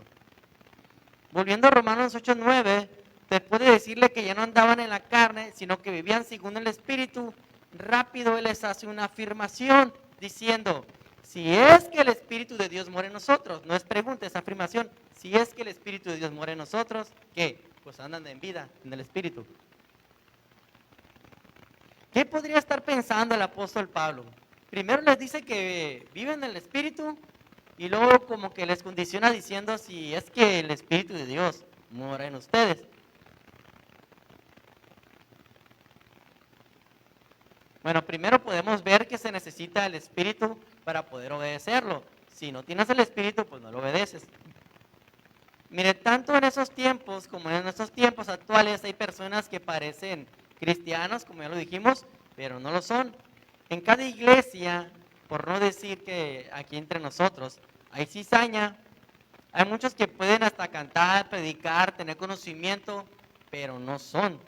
Volviendo a Romanos 8:9, después de decirle que ya no andaban en la carne, sino que vivían según el Espíritu, rápido Él les hace una afirmación diciendo, si es que el Espíritu de Dios mora en nosotros, no es pregunta, es afirmación, si es que el Espíritu de Dios mora en nosotros, ¿qué? Pues andan en vida, en el Espíritu. ¿Qué podría estar pensando el apóstol Pablo? Primero les dice que viven en el Espíritu y luego como que les condiciona diciendo si es que el Espíritu de Dios mora en ustedes. Bueno, primero podemos ver que se necesita el Espíritu para poder obedecerlo. Si no tienes el Espíritu, pues no lo obedeces. Mire, tanto en esos tiempos como en nuestros tiempos actuales hay personas que parecen cristianos, como ya lo dijimos, pero no lo son. En cada iglesia, por no decir que aquí entre nosotros, hay cizaña. Hay muchos que pueden hasta cantar, predicar, tener conocimiento, pero no son.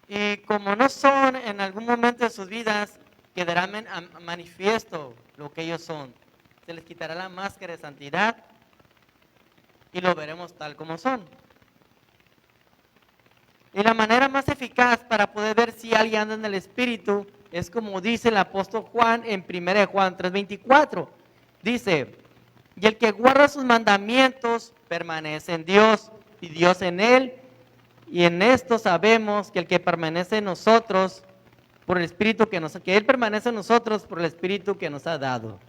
Y como no son, en algún momento de sus vidas quedará manifiesto lo que ellos son. Se les quitará la máscara de santidad y lo veremos tal como son. Y la manera más eficaz para poder ver si alguien anda en el Espíritu es como dice el apóstol Juan en 1 Juan 3:24. Dice, y el que guarda sus mandamientos permanece en Dios y Dios en él. Y en esto sabemos que el que permanece en nosotros por el Espíritu que Él permanece en nosotros por el Espíritu que nos ha dado.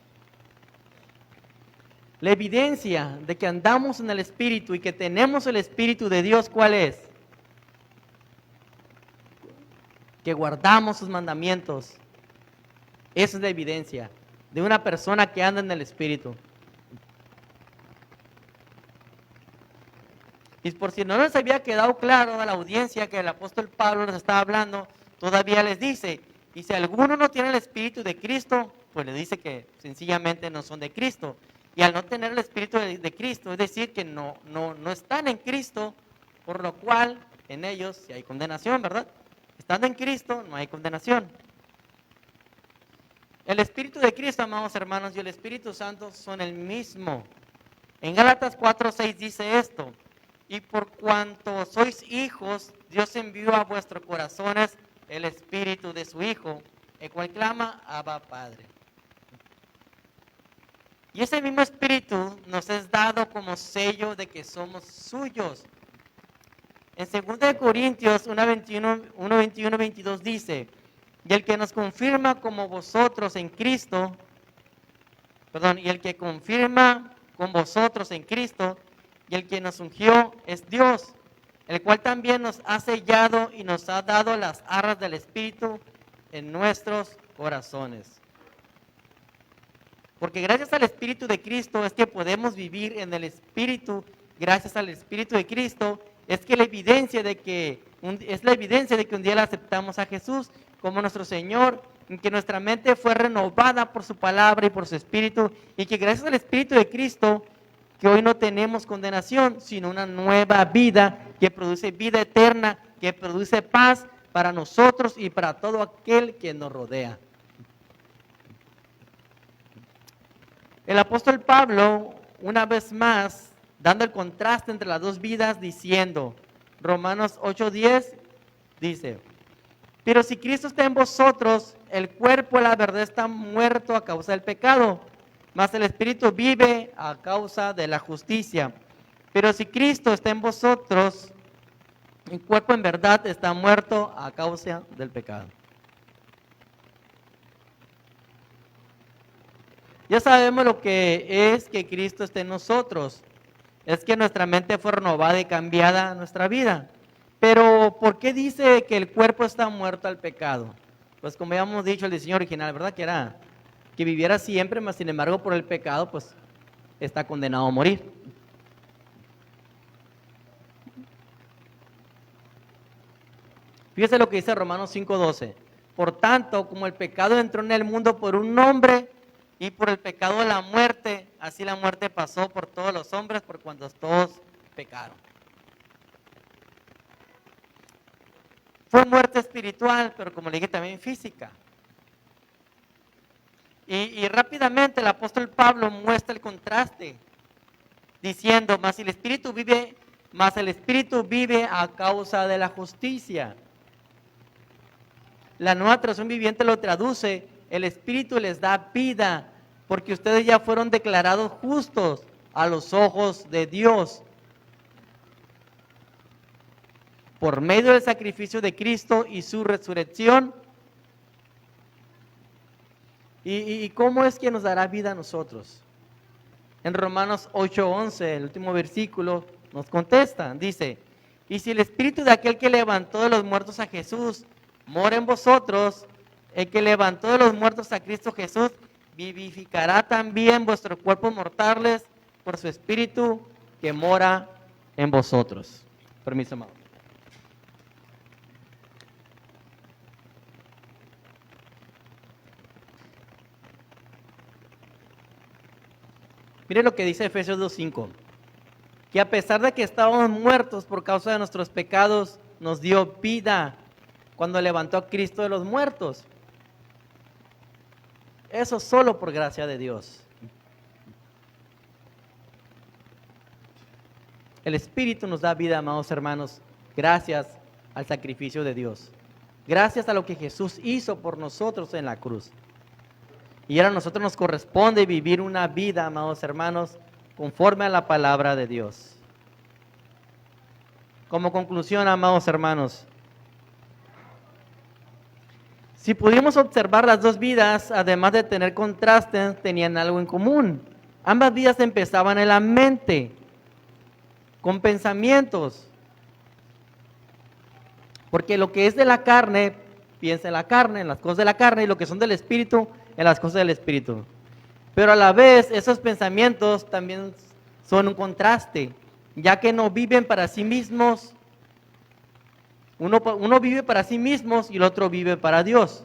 La evidencia de que andamos en el Espíritu y que tenemos el Espíritu de Dios, ¿cuál es? Que guardamos sus mandamientos. Esa es la evidencia de una persona que anda en el Espíritu. Y por si no les había quedado claro a la audiencia que el apóstol Pablo les estaba hablando, todavía les dice, y si alguno no tiene el Espíritu de Cristo, pues le dice que sencillamente no son de Cristo. Y al no tener el Espíritu de Cristo, es decir, que no están en Cristo, por lo cual en ellos sí hay condenación, ¿verdad? Estando en Cristo no hay condenación. El Espíritu de Cristo, amados hermanos, y el Espíritu Santo son el mismo. En Gálatas 4:6 dice esto, y por cuanto sois hijos, Dios envió a vuestros corazones el Espíritu de su Hijo, el cual clama, Abba Padre. Y ese mismo Espíritu nos es dado como sello de que somos suyos. En 2 Corintios 1:21-22 dice, y el que nos confirma como vosotros en Cristo, y el que confirma con vosotros en Cristo, y el que nos ungió es Dios, el cual también nos ha sellado y nos ha dado las arras del Espíritu en nuestros corazones. Porque gracias al Espíritu de Cristo es que podemos vivir en el Espíritu. Gracias al Espíritu de Cristo es la evidencia de que un día le aceptamos a Jesús como nuestro Señor, en que nuestra mente fue renovada por su palabra y por su Espíritu, y que gracias al Espíritu de Cristo que hoy no tenemos condenación, sino una nueva vida que produce vida eterna, que produce paz para nosotros y para todo aquel que nos rodea. El apóstol Pablo, una vez más, dando el contraste entre las dos vidas, diciendo, Romanos 8:10, dice, pero si Cristo está en vosotros, el cuerpo, la verdad, está muerto a causa del pecado, mas el Espíritu vive a causa de la justicia. Pero si Cristo está en vosotros, el cuerpo en verdad está muerto a causa del pecado. Ya sabemos lo que es que Cristo esté en nosotros. Es que nuestra mente fue renovada y cambiada nuestra vida. Pero, ¿por qué dice que el cuerpo está muerto al pecado? Pues como habíamos dicho, el diseño original, ¿verdad? Que era que viviera siempre, mas sin embargo por el pecado, pues está condenado a morir. Fíjese lo que dice Romanos 5:12. Por tanto, como el pecado entró en el mundo por un hombre, y por el pecado la muerte, así la muerte pasó por todos los hombres, por cuando todos pecaron. Fue muerte espiritual, pero como le dije, también física. Y rápidamente el apóstol Pablo muestra el contraste, diciendo, mas el espíritu vive a causa de la justicia. La Nueva Traducción Viviente lo traduce, el espíritu les da vida, porque ustedes ya fueron declarados justos a los ojos de Dios, por medio del sacrificio de Cristo y su resurrección. ¿Y cómo es que nos dará vida a nosotros? En Romanos 8:11, el último versículo, nos contesta, dice, y si el espíritu de aquel que levantó de los muertos a Jesús mora en vosotros, el que levantó de los muertos a Cristo Jesús, vivificará también vuestros cuerpos mortales por su espíritu que mora en vosotros. Permiso, amado. Mire lo que dice Efesios 2:5, que a pesar de que estábamos muertos por causa de nuestros pecados, nos dio vida cuando levantó a Cristo de los muertos. Eso solo por gracia de Dios. El Espíritu nos da vida, amados hermanos, gracias al sacrificio de Dios. Gracias a lo que Jesús hizo por nosotros en la cruz. Y ahora a nosotros nos corresponde vivir una vida, amados hermanos, conforme a la palabra de Dios. Como conclusión, amados hermanos, si pudimos observar las dos vidas, además de tener contrastes, tenían algo en común. Ambas vidas empezaban en la mente, con pensamientos. Porque lo que es de la carne, piensa en la carne, en las cosas de la carne, y lo que son del espíritu, en las cosas del espíritu. Pero a la vez, esos pensamientos también son un contraste, ya que no viven para sí mismos. Uno vive para sí mismos y el otro vive para Dios.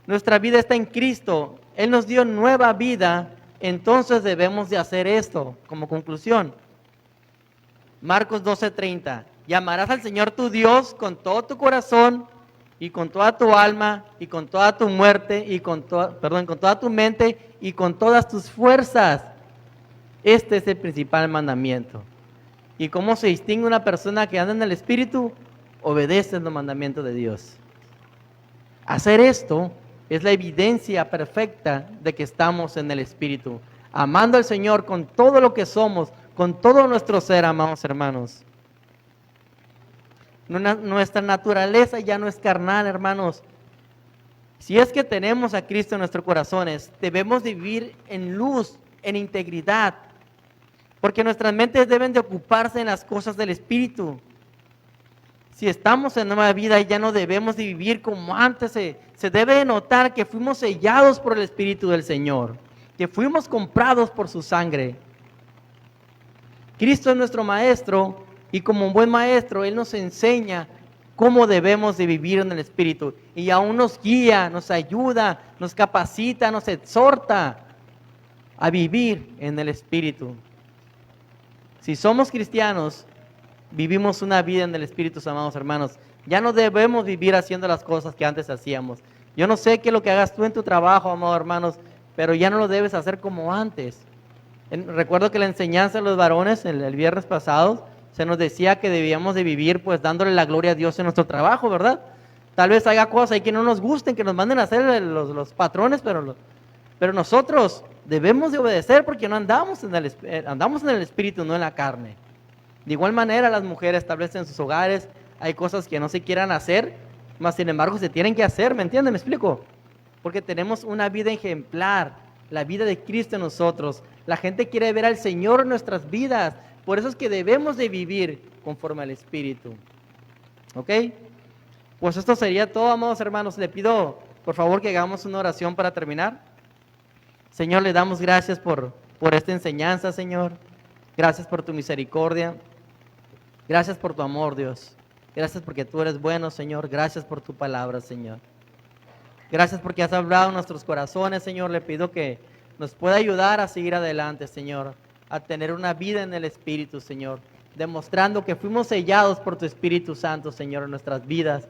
Nuestra vida está en Cristo. Él nos dio nueva vida, entonces debemos de hacer esto como conclusión. Marcos 12:30. Llamarás al Señor tu Dios con todo tu corazón y con toda tu alma y con toda tu muerte y con toda tu mente y con todas tus fuerzas. Este es el principal mandamiento. ¿Y cómo se distingue una persona que anda en el Espíritu? Obedece los mandamientos de Dios. Hacer esto es la evidencia perfecta de que estamos en el Espíritu, amando al Señor con todo lo que somos, con todo nuestro ser, amados hermanos. Nuestra naturaleza ya no es carnal, hermanos. Si es que tenemos a Cristo en nuestros corazones, debemos de vivir en luz, en integridad, porque nuestras mentes deben de ocuparse en las cosas del Espíritu. Si estamos en nueva vida, ya no debemos de vivir como antes. Se debe de notar que fuimos sellados por el Espíritu del Señor, que fuimos comprados por su sangre. Cristo es nuestro Maestro y como un buen Maestro, Él nos enseña cómo debemos de vivir en el Espíritu. Y aún nos guía, nos ayuda, nos capacita, nos exhorta a vivir en el Espíritu. Si somos cristianos, vivimos una vida en el Espíritu, amados hermanos. Ya no debemos vivir haciendo las cosas que antes hacíamos. Yo no sé qué es lo que hagas tú en tu trabajo, amados hermanos, pero ya no lo debes hacer como antes. Recuerdo que la enseñanza de los varones el viernes pasado se nos decía que debíamos de vivir pues dándole la gloria a Dios en nuestro trabajo, ¿verdad? Tal vez haya cosas ahí que no nos gusten, que nos manden a hacer los patrones, pero nosotros debemos de obedecer porque no andamos en el Espíritu, no en la carne. De igual manera, las mujeres tal vez en sus hogares hay cosas que no se quieran hacer, mas sin embargo se tienen que hacer, ¿me entienden? ¿Me explico? Porque tenemos una vida ejemplar, la vida de Cristo en nosotros. La gente quiere ver al Señor en nuestras vidas, por eso es que debemos de vivir conforme al Espíritu. ¿Ok? Pues esto sería todo, amados hermanos. Le pido, por favor, que hagamos una oración para terminar. Señor, le damos gracias por esta enseñanza, Señor. Gracias por tu misericordia. Gracias por tu amor, Dios. Gracias porque tú eres bueno, Señor. Gracias por tu palabra, Señor. Gracias porque has hablado en nuestros corazones, Señor. Le pido que nos pueda ayudar a seguir adelante, Señor. A tener una vida en el Espíritu, Señor. Demostrando que fuimos sellados por tu Espíritu Santo, Señor, en nuestras vidas.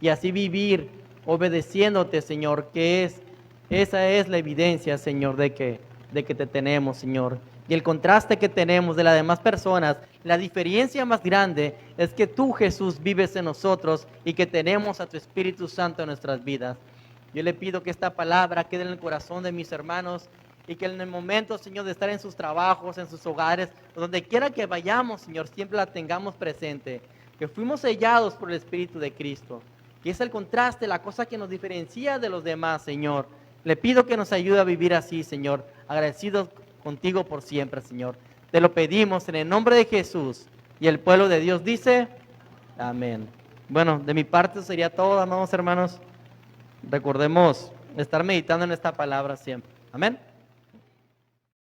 Y así vivir obedeciéndote, Señor, esa es la evidencia, Señor, de que te tenemos, Señor. Y el contraste que tenemos de las demás personas, la diferencia más grande es que tú, Jesús, vives en nosotros y que tenemos a tu Espíritu Santo en nuestras vidas. Yo le pido que esta palabra quede en el corazón de mis hermanos y que en el momento, Señor, de estar en sus trabajos, en sus hogares, donde quiera que vayamos, Señor, siempre la tengamos presente. Que fuimos sellados por el Espíritu de Cristo. Que es el contraste, la cosa que nos diferencia de los demás, Señor. Le pido que nos ayude a vivir así, Señor, agradecidos contigo por siempre, Señor. Te lo pedimos en el nombre de Jesús. Y el pueblo de Dios dice, amén. Bueno, de mi parte sería todo, amados hermanos. Recordemos estar meditando en esta palabra siempre. Amén.